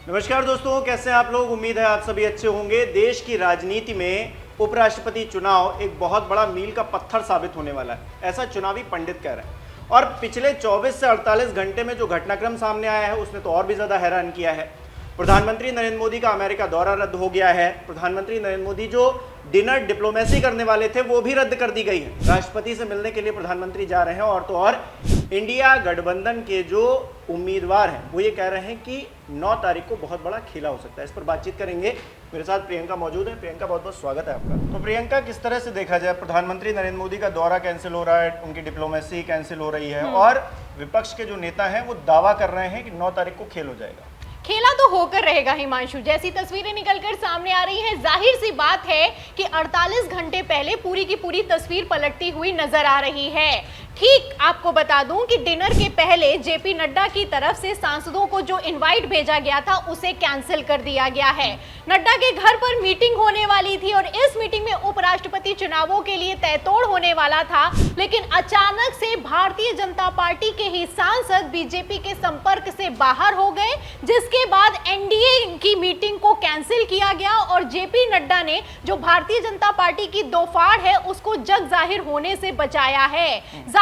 नमस्कार दोस्तों, कैसे हैं आप लोग। उम्मीद है आप सभी अच्छे होंगे। देश की राजनीति में उपराष्ट्रपति चुनाव एक बहुत बड़ा मील का पत्थर साबित होने वाला है, ऐसा चुनावी पंडित कह रहे हैं। और पिछले 24 से 48 घंटे में जो घटनाक्रम सामने आया है उसने तो और भी ज्यादा हैरान किया है। प्रधानमंत्री नरेंद्र मोदी का अमेरिका दौरा रद्द हो गया है। प्रधानमंत्री नरेंद्र मोदी जो डिनर डिप्लोमेसी करने वाले थे वो भी रद्द कर दी गई है। राष्ट्रपति से मिलने के लिए प्रधानमंत्री जा रहे हैं और तो और इंडिया गठबंधन के जो उम्मीदवार हैं वो ये कह रहे हैं कि 9 तारीख को बहुत बड़ा खेला हो सकता है। इस पर बातचीत करेंगे। मेरे साथ प्रियंका मौजूद है। प्रियंका, बहुत बहुत स्वागत है आपका। तो प्रियंका, किस तरह से देखा जाए, प्रधानमंत्री नरेंद्र मोदी का दौरा कैंसिल हो रहा है, उनकी डिप्लोमेसी कैंसिल हो रही है और विपक्ष के जो नेता हैं वो दावा कर रहे हैं कि 9 तारीख को खेल हो जाएगा। खेला तो होकर रहेगा हिमांशु। जैसी तस्वीरें निकलकर सामने आ रही हैं, जाहिर सी बात है कि 48 घंटे पहले पूरी की पूरी तस्वीर पलटती हुई नजर आ रही है। ठीक आपको बता दूं कि डिनर के पहले जेपी नड्डा की तरफ से सांसदों को जो इनवाइट भेजा गया था उसे कैंसिल कर दिया गया है। नड्डा के घर पर मीटिंग होने वाली थी और इस मीटिंग में उपराष्ट्रपति चुनावों के लिए तयतोड़ होने वाला था, लेकिन अचानक से भारतीय जनता पार्टी के ही सांसद बीजेपी के संपर्क से बाहर हो गए, जिसके बाद एनडीए की मीटिंग को कैंसिल किया गया और जेपी नड्डा ने जो भारतीय जनता पार्टी की दो फाड़ है उसको जग जाहिर होने से बचाया है।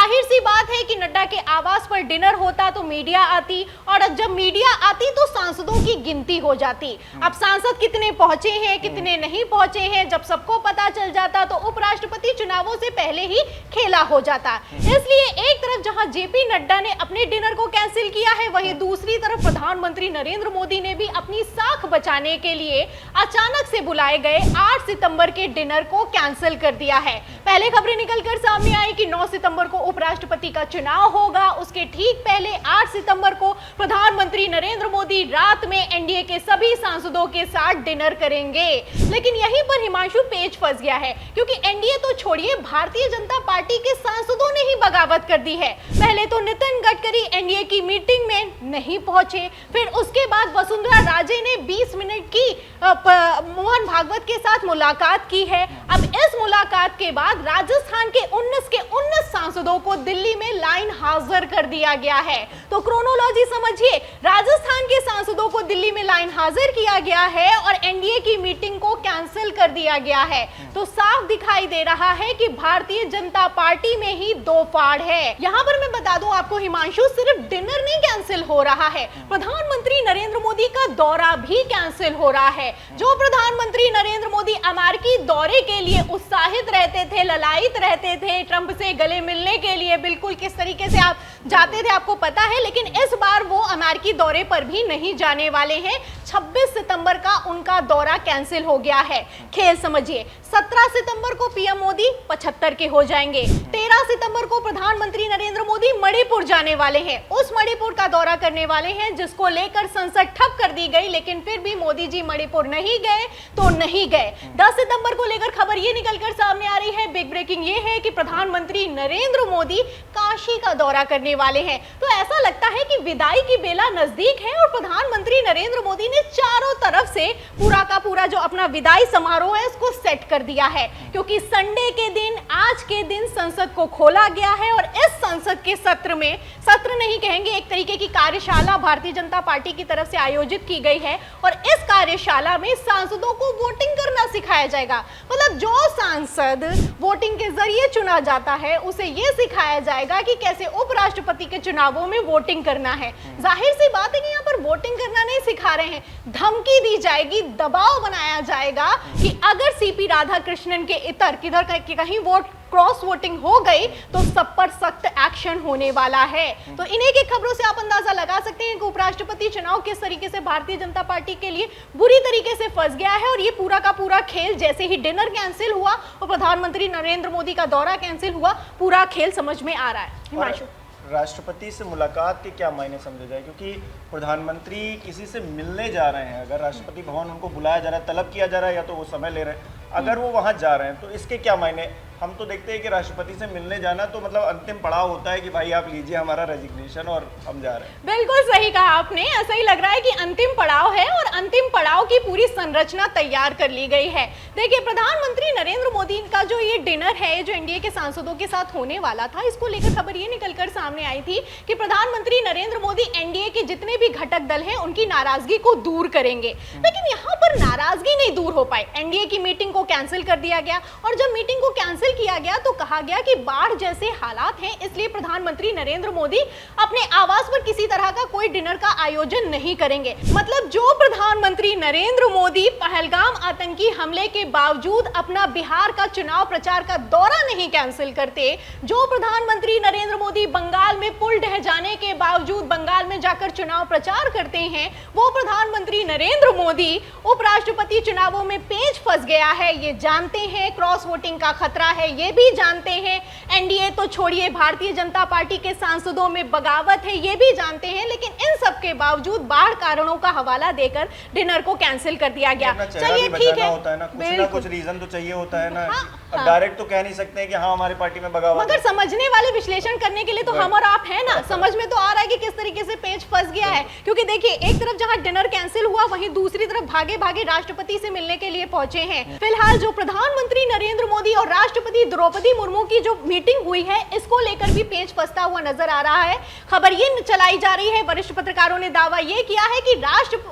जाहिर सी बात है कि नड्डा के आवास पर डिनर होता तो मीडिया आती और जब मीडिया आती तो सांसदों की गिनती हो जाती। अब सांसद कितने पहुंचे हैं कितने नहीं पहुंचे हैं जब सबको पता चल जाता तो उपराष्ट्रपति चुनावों से पहले ही खेला हो जाता। इसलिए एक तरफ जहां जेपी नड्डा ने अपने डिनर को कैंसिल किया है, वहीं दूसरी तरफ प्रधानमंत्री नरेंद्र मोदी ने भी अपनी साख बचाने के लिए अचानक से बुलाए गए 8 सितंबर के डिनर को कैंसिल कर दिया है। पहले खबरें निकलकर सामने आई कि 9 सितंबर को उपराष्ट्रपति का चुनाव होगा, उसके ठीक पहले 8 सितंबर को प्रधानमंत्री नरेंद्र मोदी रात में एनडीए के सभी सांसदों के साथ डिनर करेंगे। लेकिन यहीं पर हिमांशु पेच फंस गया है, क्योंकि एनडीए तो छोड़िए, भारतीय जनता पार्टी के सांसदों ने ही बगावत कर दी है। पहले तो नितिन गडकरी एनडीए की मीटिंग में नहीं पहुंचे, फिर उसके बाद वसुंधरा राजे ने 20 मिनट की मोहन भागवत के साथ मुलाकात की है। अब इस मुलाकात के बाद राजस्थान के 19 सांसदों को दिल्ली में लाइन हाजिर कर दिया गया है। तो क्रोनोलॉजी समझिए, राजस्थान के सांसदों को दिल्ली में लाइन हाजिर किया गया है और एनडीए की मीटिंग को कैंसिल कर दिया गया है। तो साफ दिखाई दे रहा है कि भारतीय जनता पार्टी में ही दो फाड़ है। यहाँ पर मैं बता दूं आपको हिमांशु, सिर्फ डिनर नहीं कैंसिल हो रहा है, प्रधानमंत्री नरेंद्र मोदी का दौरा भी कैंसिल हो रहा है। जो प्रधानमंत्री नरेंद्र मोदी अमेरिकी दौरे के लिए उत्साहित रहते थे, ललायित रहते थे, ट्रंप से गले मिलने के लिए बिल्कुल किस तरीके से आप जाते थे आपको पता है, लेकिन इस बार वो अमेरिकी दौरे पर भी नहीं जाने वाले हैं। 26 सितंबर का उनका दौरा कैंसिल हो गया है। खेल समझिए, 17 सितंबर को पीएम मोदी 75 के हो जाएंगे। 13 सितंबर को प्रधानमंत्री नरेंद्र मोदी मणिपुर जाने वाले हैं। उस मणिपुर का दौरा करने वाले हैं जिसको लेकर संसद ठप कर दी गई, लेकिन फिर भी मोदी जी मणिपुर नहीं गए तो नहीं गए। 10 सितंबर को लेकर खबर ये निकलकर सामने आ रही है, बिग ब्रेकिंग ये है कि प्रधानमंत्री नरेंद्र मोदी काशी का दौरा करने वाले हैं। तो ऐसा लगता है कि विदाई की बेला नजदीक है और प्रधानमंत्री नरेंद्र मोदी ने चारों तरफ से पूरा का पूरा जो अपना विदाई समारोह है उसको सेट कर दिया है, क्योंकि संडे के दिन, आज के दिन संसद को खोला गया है और इस संसद के सत्र में, सत्र नहीं कहेंगे, एक तरीके की कार्यशाला भारतीय जनता पार्टी की तरफ से आयोजित की गई है और इस कार्यशाला में सांसदों को वोटिंग करना सिखाया जाएगा। मतलब जो सांसद वोटिंग के जरिए चुना जाता है उसे यह सिखाया जाएगा कि कैसे उपराष्ट्रपति के चुनावों में वोटिंग करना है। जाहिर सी बात है कि यहाँ पर वोटिंग करना नहीं सिखा रहे हैं, धमकी दी जाएगी, दबाव बनाया जाएगा कि अगर सीपी राधाकृष्णन के इतर किधर कहीं वोट क्रॉस वोटिंग हो गई तो सब पर सख्त एक्शन होने वाला है। तो इन्हीं की खबरों से आप अंदाजा लगा सकते हैं कि उपराष्ट्रपति चुनाव किस तरीके से भारतीय जनता पार्टी के लिए बुरी तरीके से फंस गया है और ये पूरा का पूरा खेल, जैसे ही डिनर कैंसिल हुआ और प्रधानमंत्री नरेंद्र मोदी का दौरा कैंसिल हुआ, पूरा खेल समझ में आ रहा है। हिमांशु, राष्ट्रपति से मुलाकात के क्या मायने समझे जाए, क्योंकि प्रधानमंत्री किसी से मिलने जा रहे हैं, अगर राष्ट्रपति भवन उनको बुलाया जा रहा है, तलब किया जा रहा है, या तो वो समय ले रहे हैं, अगर वो वहां जा रहे हैं तो इसके क्या मायने। हम तो देखते हैं कि राष्ट्रपति से मिलने जाना तो मतलब अंतिम पड़ाव होता है कि भाई आप लीजिए हमारा रेजिग्नेशन और हम जा रहे हैं। बिल्कुल सही कहा आपने, ऐसा ही लग रहा है कि अंतिम पड़ाव है और अंतिम पड़ाव की पूरी संरचना तैयार कर ली गई है। देखिए, प्रधानमंत्री नरेंद्र मोदी का जो ये डिनर है जो एनडीए के सांसदों के साथ होने वाला था, इसको लेकर खबर ये निकलकर सामने आई थी कि प्रधानमंत्री नरेंद्र मोदी एनडीए के जितने भी घटक दल हैं उनकी नाराजगी को दूर करेंगे। लेकिन यहाँ पर नाराजगी नहीं दूर हो पाई, एनडीए की मीटिंग को कैंसिल कर दिया गया और जब मीटिंग को कैंसिल किया गया तो कहा गया कि बाढ़ जैसे हालात हैं, इसलिए प्रधानमंत्री नरेंद्र मोदी अपने आवास पर किसी तरह का कोई डिनर का आयोजन नहीं करेंगे। मतलब जो प्रधानमंत्री नरेंद्र मोदी पहलगाम आतंकी हमले के बावजूद अपना बिहार का चुनाव प्रचार का दौरा नहीं कैंसिल करते, जो प्रधानमंत्री नरेंद्र मोदी बंगाल में पुल ढह जाने के बावजूद बंगाल में जाकर चुनाव प्रचार करते हैं, वो प्रधानमंत्री नरेंद्र मोदी उपराष्ट्रपति चुनावों में पेच फंस गया है, ये जानते हैं। क्रॉस वोटिंग का खतरा है, ये भी जानते हैं। एनडीए तो छोड़िए, भारतीय जनता पार्टी के सांसदों में बगावत है, ये भी जानते हैं। लेकिन इन सब के बावजूद बाढ़ कारणों का हवाला देकर डिनर को कैंसिल कर दिया गया। चलिए ठीक है, होता है ना कुछ रीजन तो चाहिए होता है ना। अब डायरेक्ट तो कह नहीं सकते हैं कि हाँ हमारी पार्टी में बगावत, मगर समझने वाले विश्लेषण करने के लिए तो हम और आप हैं ना, समझ में तो आ रहा है कि किस तरीके से पेच फंस गया है। क्योंकि देखिए, एक तरफ जहां डिनर कैंसिल हुआ, वहीं दूसरी तरफ भागे भागे राष्ट्रपति से मिलने के लिए पहुंचे हैं। फिलहाल जो प्रधानमंत्री नरेंद्र मोदी और राष्ट्रपति द्रौपदी मुर्मू की जो मीटिंग हुई है, इसको लेकर भी पेच फंसता हुआ नजर आ रहा है। खबर ये चलाई जा रही है, वरिष्ठ पत्रकारों ने दावा ये किया है कि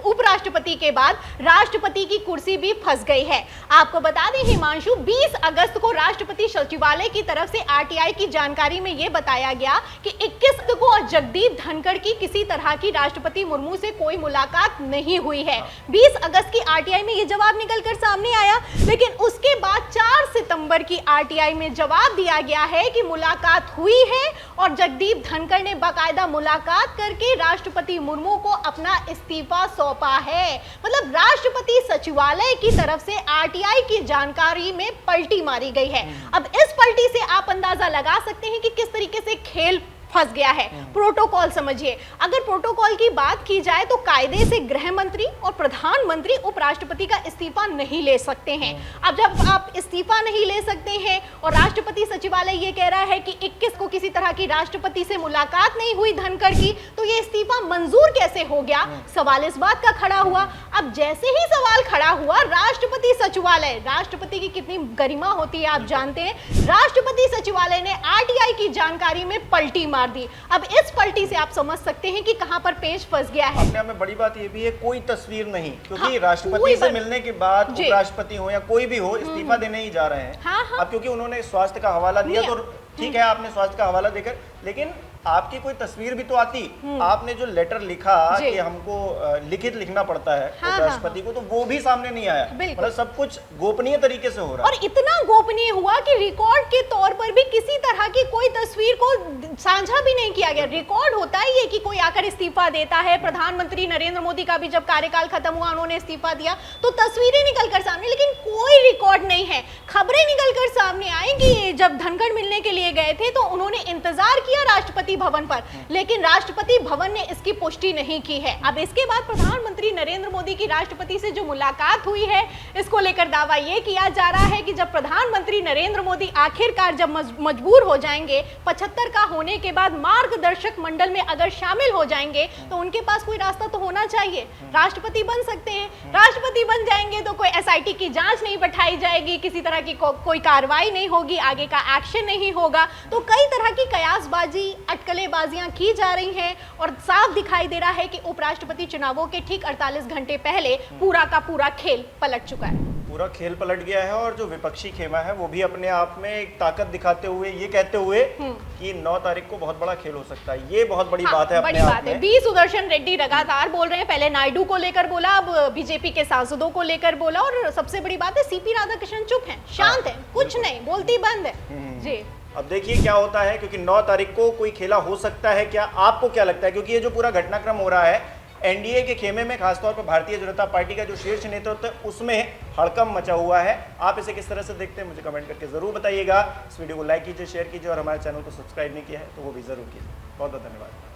उपराष्ट्रपति के बाद राष्ट्रपति की कुर्सी भी फंस गई है। आपको बता दें हिमांशु, 20 अगस्त को राष्ट्रपति सचिवालय की तरफ से आरटीआई की जानकारी में यह बताया गया कि 21 को जगदीप धनखड़ की किसी तरह की राष्ट्रपति मुर्मू से कोई मुलाकात नहीं हुई है। 20 अगस्त की आरटीआई में यह जवाब निकलकर सामने आया, लेकिन उसके बाद 4 सितंबर की आरटीआई में जवाब दिया गया है कि मुलाकात हुई है और जगदीप धनखड़ ने बाकायदा मुलाकात करके राष्ट्रपति मुर्मू को अपना इस्तीफा सौंपा है। मतलब राष्ट्रपति सचिवालय की तरफ से आरटीआई की जानकारी में पलटी मारी गई है। अब इस पलटी से आप अंदाजा लगा सकते हैं कि किस तरीके से खेल फंस गया है। प्रोटोकॉल समझिए, अगर प्रोटोकॉल की बात की जाए तो कायदे से गृह मंत्री और प्रधानमंत्री उपराष्ट्रपति का इस्तीफा नहीं ले सकते हैं। अब जब आप इस्तीफा नहीं ले सकते हैं और राष्ट्रपति सचिवालय ये कह रहा है कि 21 को किसी तरह की राष्ट्रपति से मुलाकात नहीं हुई धनखड़ की, तो ये इस्तीफा मंजूर कैसे हो गया? सवाल इस बात का खड़ा हुआ। अब जैसे ही सवाल खड़ा हुआ, राष्ट्रपति सचिवालय, राष्ट्रपति की कितनी गरिमा होती है आप जानते हैं, राष्ट्रपति सचिवालय ने आरटीआई की जानकारी में पलटी मार दी। अब इस पलटी से आप समझ सकते हैं कि कहां पर पेच फंस गया है। अपने आप में बड़ी बात ये भी है, कोई तस्वीर नहीं, क्योंकि राष्ट्रपति से मिलने के बाद उपराष्ट्रपति हो या कोई भी हो इस्तीफा देने ही जा रहे हैं। अब क्योंकि उन्होंने स्वास्थ्य का हवाला दिया तो ठीक है, आपने स्वास्थ्य का हवाला देकर, लेकिन आपकी कोई तस्वीर भी तो आती। आपने जो लेटर लिखा कि हमको लिखित लिखना पड़ता है उपराष्ट्रपति को, तो वो भी सामने नहीं आया। मतलब सब कुछ गोपनीय तरीके से हो रहा है, और इतना गोपनीय हुआ कि रिकॉर्ड के तौर पर भी किसी तरह की कोई तस्वीर को साझा भी नहीं किया गया। रिकॉर्ड होता है ये कि कोई आकर इस्तीफा देता है। प्रधानमंत्री नरेंद्र मोदी का भी जब कार्यकाल खत्म हुआ, उन्होंने इस्तीफा दिया तो तस्वीरें निकलकर सामने, लेकिन कोई रिकॉर्ड नहीं है। खबरें निकलकर सामने आई कि जब धनखड़ मिलने के लिए गए थे तो उन्होंने इंतजार किया राष्ट्रपति भवन पर, लेकिन राष्ट्रपति भवन ने इसकी पुष्टि नहीं की है। अब इसके बाद प्रधानमंत्री नरेंद्र मोदी की राष्ट्रपति से जो मुलाकात हुई है, इसको लेकर दावा यह किया जा रहा है कि जब प्रधानमंत्री नरेंद्र मोदी आखिरकार जब मजबूर हो जाएंगे, 75 का होने के बाद मार्गदर्शक मंडल में अगर शामिल हो जाएंगे, तो उनके पास कोई रास्ता तो होना चाहिए, राष्ट्रपति बन सकते हैं। राष्ट्रपति बन जाएंगे तो कोई एसआईटी की जांच नहीं बैठाई जाएगी, किसी तरह की कोई कार्रवाई नहीं होगी, आगे का एक्शन नहीं होगा। तो कई तरह की कयासबाजी, अटकलेबाजियां की जा रही हैं और साफ दिखाई दे रहा है कि उपराष्ट्रपति चुनावों के ठीक 48 घंटे पहले पूरा का पूरा खेल पलट चुका है। पूरा खेल पलट गया है और जो विपक्षी खेमा है वो भी अपने आप में एक ताकत दिखाते हुए ये कहते हुए कि 9 तारीख को बहुत बड़ा खेल हो सकता है। ये बहुत बड़ी बात है अपने आप में। बी सुदर्शन रेड्डी लगातार बोल रहे हैं, पहले नायडू को लेकर बोला, अब बीजेपी के सांसदों को लेकर बोला, और सबसे बड़ी बात है सीपी राधाकृष्णन चुप हैं, शांत हैं, कुछ नहीं बोलती, बंद है। जी अब देखिए क्या होता है, क्योंकि 9 तारीख को कोई खेला हो सकता है क्या? आपको क्या लगता है? क्योंकि ये जो पूरा घटनाक्रम हो रहा है एनडीए के खेमे में, खासतौर पर भारतीय जनता पार्टी का जो शीर्ष नेतृत्व है उसमें हड़कंप मचा हुआ है। आप इसे किस तरह से देखते हैं मुझे कमेंट करके जरूर बताइएगा। इस वीडियो को लाइक कीजिए, शेयर कीजिए और हमारे चैनल को सब्सक्राइब नहीं किया है तो वो भी जरूर कीजिए। बहुत बहुत धन्यवाद।